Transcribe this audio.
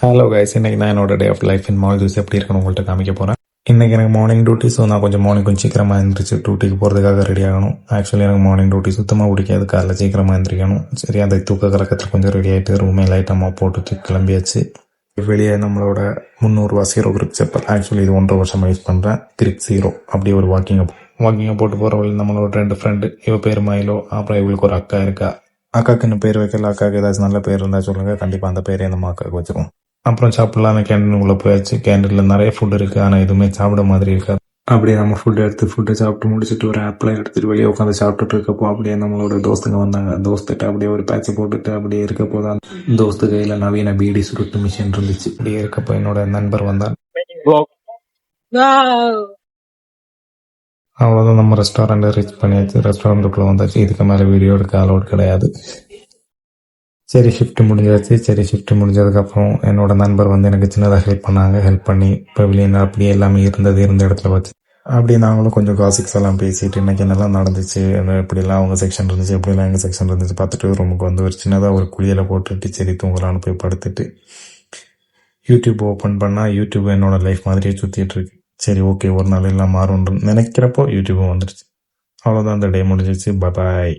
Hello guys, இன்னைக்கு நான் என்னோட day of life in Maldives எப்படி இருக்குன்னு உங்கள்கிட்ட காமிக்க போகிறேன். இன்றைக்கி எனக்கு மார்னிங் டியூட்டி. ஸோ நான் கொஞ்சம் சீக்கிரமாக எழுந்திரிச்சு டியூட்டிக்கு போகிறதுக்காக ரெடி ஆகணும். ஆக்சுவலி எனக்கு மார்னிங் டியூட்டி சுத்தமாக பிடிக்காது. காலைல சீக்கிரமாக எழுந்திரிக்கணும். சரி, அந்த தூக்க கலக்கத்தில் கொஞ்சம் ரெடி ஆகிட்டு ரூமே லைட்டமாக போட்டுட்டு கிளம்பியாச்சு. வெளியே நம்மளோட 300 0 கிரிப் செப்பல். ஆக்சுவலி இது 1.5 வருஷம் யூஸ் பண்ணுறேன். கிரிப் 0 அப்படி ஒரு வாக்கிங்கை போட்டு போகிற வழி நம்மளோட 2 ஃப்ரெண்டு. இவ பேர் மைலோ. அப்புறம் இவளுக்கு ஒரு அக்கா இருக்கா. அக்காவுக்கு இன்னும் பேர் வைக்கல. அக்காவுக்கு ஏதாச்சும் நல்ல பேர் இருந்தால் சொல்லுங்கள், கண்டிப்பாக அந்த பேரே நம்ம அக்காவுக்கு வச்சுருவோம். அப்புறம் சாப்பிடலான்னு கேண்டீனுக்குள்ளே போயாச்சு. கேண்டீனில் நிறைய ஃபுட் இருக்குது, ஆனால் எதுவுமே சாப்பிட மாதிரி இருக்காது. அப்படியே நம்ம ஃபுட்டை சாப்பிட்டு முடிச்சுட்டு ஒரு ஆப்பிளை எடுத்துகிட்டு வெளியே உட்காந்து சாப்பிட்டுட்டு இருக்கப்போ அப்படியே நம்மளோட தோஸ்துங்க வந்தாங்க. தோஸ்துட்டு அப்படியே ஒரு பேட்சை போட்டுட்டு அப்படியே இருக்கப்போ தான் தோஸ்து கையில் நவீன பீடி சுருட்டு மிஷின் இருந்துச்சு. அப்படியே இருக்கப்போ என்னோட நண்பர் வந்தார். அவ்வளோதான், நம்ம ரெஸ்டாரண்ட்டை ரீச் பண்ணியாச்சு. ரெஸ்டாரண்ட்டுக்குள்ளே வந்தாச்சு. இதுக்கு மேலே வீடியோ எடுக்க அலோட் கிடையாது. சரி, ஷிஃப்ட் முடிஞ்சதுக்கப்புறம் என்னோட நண்பர் வந்து எனக்கு சின்னதாக ஹெல்ப் பண்ணி பவிலியன் அப்படியே எல்லாமே இருந்த இடத்துல வச்சு அப்படியே நாங்களும் கொஞ்சம் காசிக்ஸ் எல்லாம் பேசிட்டு இன்றைக்கி என்னெல்லாம் நடந்துச்சு, எப்படிலாம் அவங்க செக்ஷன் இருந்துச்சு, எப்படிலாம் எங்கள் செக்ஷன் இருந்துச்சு பார்த்துட்டு ரூமுக்கு வந்து ஒரு சின்னதாக ஒரு குளியலை போட்டுட்டு சரி தூங்கலான்னு போய் படுத்துட்டு யூடியூப் ஓப்பன் பண்ணால் யூடியூப் என்னோட லைஃப் மாதிரியே சுற்றிட்டு இருக்கு. சரி, ஓகே, ஒரு நாள் எல்லாம் மாறும்னு நினைக்கிறப்போ யூடியூபும் வந்துடுச்சு. அவ்வளோதான், அந்த டே முடிஞ்சிச்சு. பாய்.